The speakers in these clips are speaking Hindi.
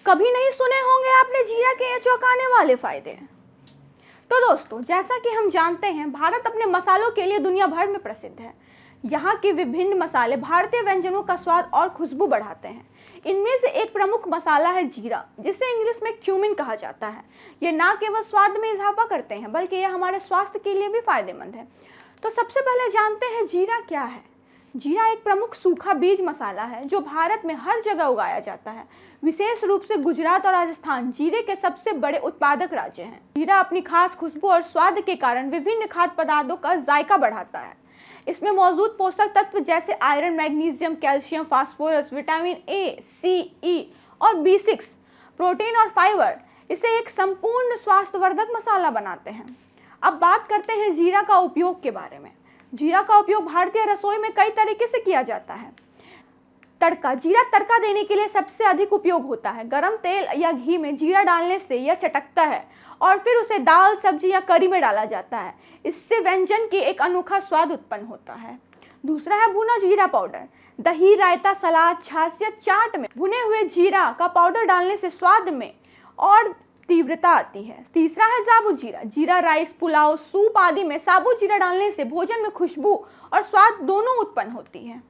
कभी नहीं सुने होंगे आपने जीरा के ये चौंकाने वाले फायदे। तो दोस्तों, जैसा कि हम जानते हैं, भारत अपने मसालों के लिए दुनिया भर में प्रसिद्ध है। यहाँ के विभिन्न मसाले भारतीय व्यंजनों का स्वाद और खुशबू बढ़ाते हैं। इनमें से एक प्रमुख मसाला है जीरा, जिसे इंग्लिश में क्यूमिन कहा जाता है। ये ना केवल स्वाद में इजाफा करते हैं, बल्कि ये हमारे स्वास्थ्य के लिए भी फायदेमंद है। तो सबसे पहले जानते हैं जीरा क्या है। जीरा एक प्रमुख सूखा बीज मसाला है जो भारत में हर जगह उगाया जाता है। विशेष रूप से गुजरात और राजस्थान जीरे के सबसे बड़े उत्पादक राज्य हैं। जीरा अपनी खास खुशबू और स्वाद के कारण विभिन्न खाद्य पदार्थों का जायका बढ़ाता है। इसमें मौजूद पोषक तत्व जैसे iron, magnesium, calcium, phosphorus, vitamin A, C, E और B6, प्रोटीन और फाइबर इसे एक संपूर्ण स्वास्थ्यवर्धक मसाला बनाते हैं। अब बात करते हैं जीरा का उपयोग के बारे में। जीरा का उपयोग भारतीय रसोई में कई तरीके से किया जाता है। तड़का। जीरा तड़का देने के लिए सबसे अधिक उपयोग होता है। गरम तेल या घी में जीरा डालने से यह चटकता है और फिर उसे दाल, सब्जी या करी में डाला जाता है। इससे व्यंजन की एक अनोखा स्वाद उत्पन्न होता है। दूसरा है भुना जीरा पाउडर। दही, रायता, सलाद, छाछ या चाट में भुने हुए जीरा का पाउडर डालने से स्वाद में और तीव्रता आती है। तीसरा है साबुत जीरा। जीरा राइस, पुलाव, सूप आदि में साबुत जीरा डालने से भोजन में खुशबू और स्वाद दोनों उत्पन्न होती है।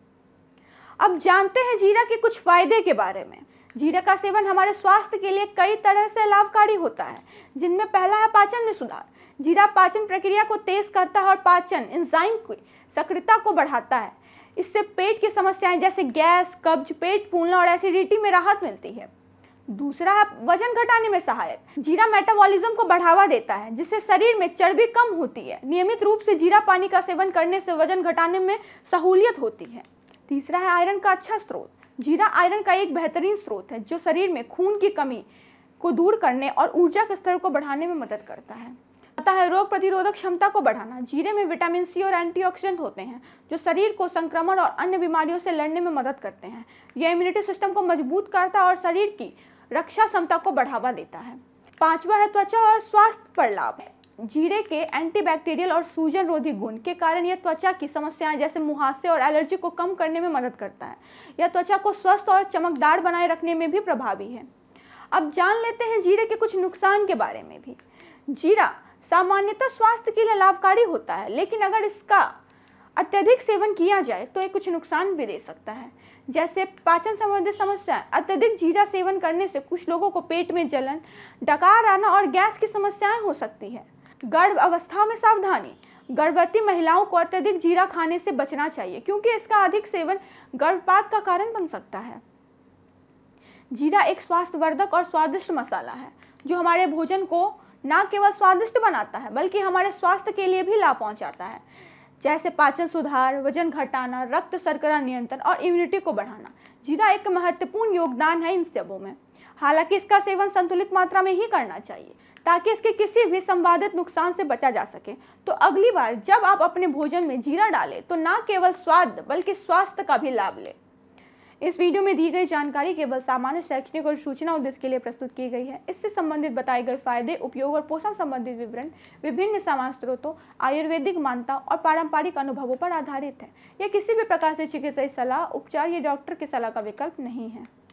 अब जानते हैं जीरा के कुछ फायदे के बारे में। जीरा का सेवन हमारे स्वास्थ्य के लिए कई तरह से लाभकारी होता है, जिनमें पहला है पाचन में सुधार। जीरा पाचन प्रक्रिया को तेज करता है और पाचन एंजाइम की सक्रियता को बढ़ाता है। इससे पेट की समस्याएं जैसे गैस, कब्ज, पेट फूलना और एसिडिटी में राहत मिलती है। दूसरा है वजन घटाने में सहायक। जीरा मेटाबॉलिज्म को बढ़ावा देता है, जिससे शरीर में चर्बी कम होती है। नियमित रूप से जीरा पानी का सेवन करने से वजन घटाने में सहूलियत होती है। तीसरा है आयरन का अच्छा स्रोत। जीरा आयरन का एक बेहतरीन स्रोत है जो शरीर में खून की कमी को दूर करने और ऊर्जा के स्तर को बढ़ाने में मदद करता है। आता है रोग प्रतिरोधक क्षमता को बढ़ाना। जीरे में विटामिन सी और एंटीऑक्सीडेंट होते हैं जो शरीर को संक्रमण और अन्य बीमारियों से लड़ने में मदद करते हैं। यह इम्यूनिटी सिस्टम को मजबूत करता है और शरीर की रक्षा क्षमता को बढ़ावा देता है। पांचवा है त्वचा और स्वास्थ्य पर लाभ। जीरे के एंटीबैक्टीरियल और सूजन रोधी गुण के कारण यह त्वचा की समस्याएं जैसे मुहासे और एलर्जी को कम करने में मदद करता है। यह त्वचा को स्वस्थ और चमकदार बनाए रखने में भी प्रभावी है। अब जान लेते हैं जीरे के कुछ नुकसान के बारे में भी। जीरा सामान्यतः स्वास्थ्य के लिए लाभकारी होता है, लेकिन अगर इसका अत्यधिक सेवन किया जाए तो ये कुछ नुकसान भी दे सकता है, जैसे पाचन संबंधी समस्याएं। अत्यधिक जीरा सेवन करने से कुछ लोगों को पेट में जलन, डकार आना और गैस की समस्याएं हो सकती है। गर्भ अवस्था में सावधानी। गर्भवती महिलाओं को अत्यधिक जीरा खाने से बचना चाहिए, क्योंकि इसका अधिक सेवन गर्भपात का कारण बन सकता है। जीरा एक स्वास्थ्यवर्धक और स्वादिष्ट मसाला है जो हमारे भोजन को न केवल स्वादिष्ट बनाता है, बल्कि हमारे स्वास्थ्य के लिए भी लाभ पहुंचाता है, जैसे पाचन सुधार, वजन घटाना, रक्त शर्करा नियंत्रण और इम्यूनिटी को बढ़ाना। जीरा एक महत्वपूर्ण योगदान है इन सबों में। हालांकि इसका सेवन संतुलित मात्रा में ही करना चाहिए ताकि इसके किसी भी संभावित नुकसान से बचा जा सके। तो अगली बार जब आप अपने भोजन में जीरा डालें तो न केवल स्वाद बल्कि स्वास्थ्य का भी लाभ लें। इस वीडियो में दी गई जानकारी केवल सामान्य शैक्षणिक और सूचना उद्देश्य के लिए प्रस्तुत की गई है। इससे संबंधित बताए गए फायदे, उपयोग और पोषण संबंधित विवरण विभिन्न सामान्य स्रोतों, आयुर्वेदिक मान्यताओं और पारंपरिक अनुभवों पर आधारित है। यह किसी भी प्रकार से चिकित्सीय सलाह, उपचार या डॉक्टर की सलाह का विकल्प नहीं है।